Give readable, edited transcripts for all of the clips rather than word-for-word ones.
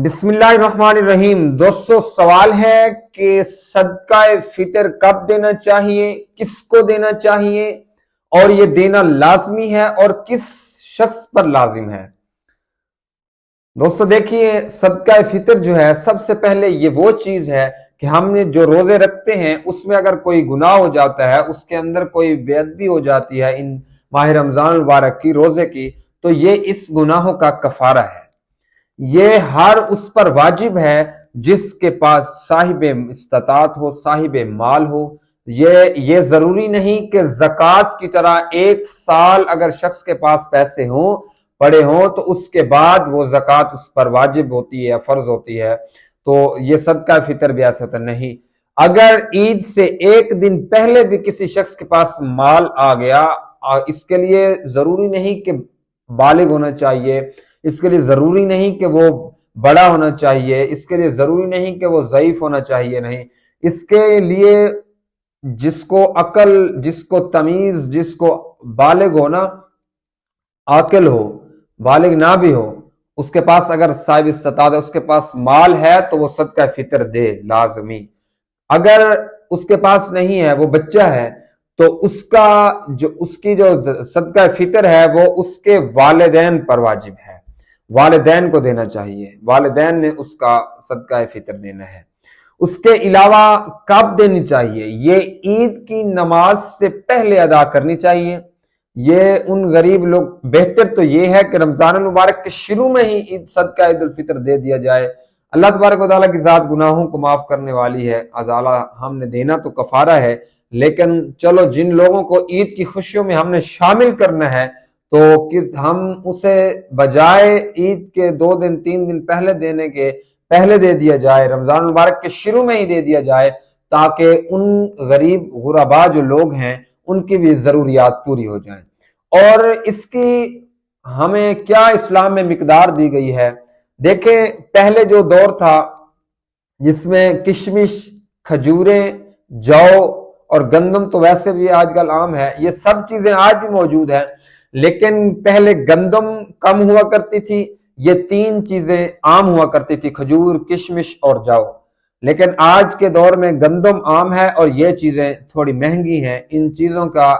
بسم اللہ الرحمن الرحیم۔ دوستو، سوال ہے کہ صدقہ فطر کب دینا چاہیے، کس کو دینا چاہیے، اور یہ دینا لازمی ہے اور کس شخص پر لازم ہے۔ دوستو دیکھیے، صدقہ فطر جو ہے سب سے پہلے یہ وہ چیز ہے کہ ہم نے جو روزے رکھتے ہیں اس میں اگر کوئی گناہ ہو جاتا ہے، اس کے اندر کوئی بے ادبی ہو جاتی ہے ان ماہ رمضان المبارک کی روزے کی، تو یہ اس گناہوں کا کفارہ ہے۔ یہ ہر اس پر واجب ہے جس کے پاس صاحب استطاعت ہو، صاحب مال ہو۔ یہ ضروری نہیں کہ زکوٰۃ کی طرح ایک سال اگر شخص کے پاس پیسے ہوں پڑے ہوں تو اس کے بعد وہ زکوٰۃ اس پر واجب ہوتی ہے، فرض ہوتی ہے، تو یہ صدقہ فطر بھی ایسا ہوتا نہیں۔ اگر عید سے ایک دن پہلے بھی کسی شخص کے پاس مال آ گیا، اس کے لیے ضروری نہیں کہ بالغ ہونا چاہیے، اس کے لیے ضروری نہیں کہ وہ بڑا ہونا چاہیے، اس کے لیے ضروری نہیں کہ وہ ضعیف ہونا چاہیے، نہیں، اس کے لیے جس کو عقل، جس کو تمیز، جس کو بالغ ہونا، عاقل ہو، بالغ نہ بھی ہو، اس کے پاس اگر صاحب استطاعت ہے، اس کے پاس مال ہے تو وہ صدقہ فطر دے لازمی۔ اگر اس کے پاس نہیں ہے، وہ بچہ ہے، تو اس کی جو صدقہ فطر ہے وہ اس کے والدین پر واجب ہے، والدین کو دینا چاہیے، والدین نے اس کا صدقہ فطر دینا ہے۔ اس کے علاوہ کب دینی چاہیے؟ یہ عید کی نماز سے پہلے ادا کرنی چاہیے۔ یہ ان غریب لوگ، بہتر تو یہ ہے کہ رمضان المبارک کے شروع میں ہی صدقہ عید الفطر دے دیا جائے۔ اللہ تبارک و تعالیٰ کی ذات گناہوں کو معاف کرنے والی ہے، ازالہ ہم نے دینا تو کفارہ ہے، لیکن چلو جن لوگوں کو عید کی خوشیوں میں ہم نے شامل کرنا ہے تو ہم اسے بجائے عید کے 2 دن 3 دن پہلے دینے کے پہلے دے دیا جائے، رمضان المبارک کے شروع میں ہی دے دیا جائے، تاکہ ان غریب غربا جو لوگ ہیں ان کی بھی ضروریات پوری ہو جائیں۔ اور اس کی ہمیں کیا اسلام میں مقدار دی گئی ہے؟ دیکھیں، پہلے جو دور تھا جس میں کشمش، کھجوریں، جو اور گندم تو ویسے بھی آج کل عام ہے، یہ سب چیزیں آج بھی موجود ہیں، لیکن پہلے گندم کم ہوا کرتی تھی، یہ 3 چیزیں عام ہوا کرتی تھی، کھجور، کشمش اور جو۔ لیکن آج کے دور میں گندم عام ہے اور یہ چیزیں تھوڑی مہنگی ہیں، ان چیزوں کا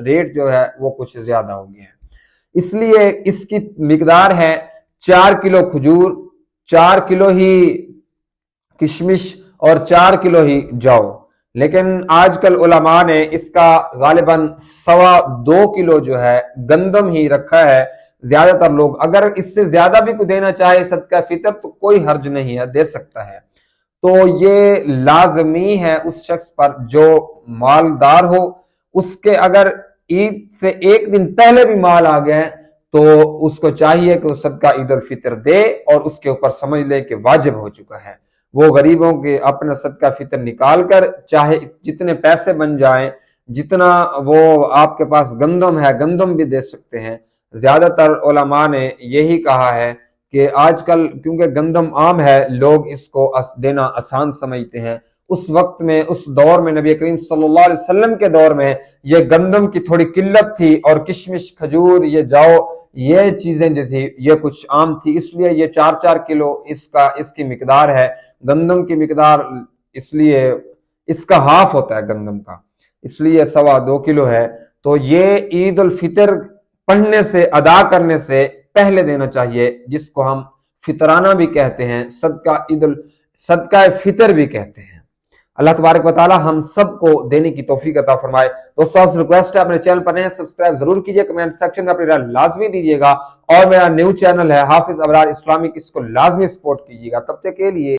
ریٹ جو ہے وہ کچھ زیادہ ہو گیا ہے، اس لیے اس کی مقدار ہے 4 کلو کھجور، 4 کلو ہی کشمش اور 4 کلو ہی جو۔ لیکن آج کل علماء نے اس کا غالباً 2.25 کلو جو ہے گندم ہی رکھا ہے۔ زیادہ تر لوگ اگر اس سے زیادہ بھی کوئی دینا چاہے صدقہ فطر تو کوئی حرج نہیں ہے، دے سکتا ہے۔ تو یہ لازمی ہے اس شخص پر جو مالدار ہو، اس کے اگر عید سے ایک دن پہلے بھی مال آ گئے تو اس کو چاہیے کہ وہ صدقہ عید الفطر دے اور اس کے اوپر سمجھ لے کہ واجب ہو چکا ہے۔ وہ غریبوں کے اپنا صدقہ فطر نکال کر، چاہے جتنے پیسے بن جائیں، جتنا وہ آپ کے پاس گندم ہے گندم بھی دے سکتے ہیں۔ زیادہ تر علماء نے یہی کہا ہے کہ آج کل کیونکہ گندم عام ہے، لوگ اس کو دینا آسان سمجھتے ہیں۔ اس وقت میں، اس دور میں، نبی کریم صلی اللہ علیہ وسلم کے دور میں یہ گندم کی تھوڑی قلت تھی، اور کشمش، کھجور، یہ جو، یہ چیزیں جو تھی یہ کچھ عام تھی، اس لیے یہ 4 کلو اس کی مقدار ہے۔ گندم کی مقدار اس لیے اس کا ہاف ہوتا ہے گندم کا، اس لیے 2.25 کلو ہے۔ تو یہ عید الفطر پڑھنے سے، ادا کرنے سے پہلے دینا چاہیے، جس کو ہم فطرانہ بھی کہتے ہیں، صدقہ فطر بھی کہتے ہیں۔ اللہ تبارک و تعالی ہم سب کو دینے کی توفیق عطا فرمائے۔ دوستو، آپ سے ریکویسٹ ہے اپنے چینل پر نئے سبسکرائب ضرور کیجئے، کمنٹ سیکشن میں اپنی رائے لازمی دیجیے گا، اور میرا نیو چینل ہے حافظ ابرار اسلامک، اس کو لازمی سپورٹ کیجیے گا۔ تب تک کے لیے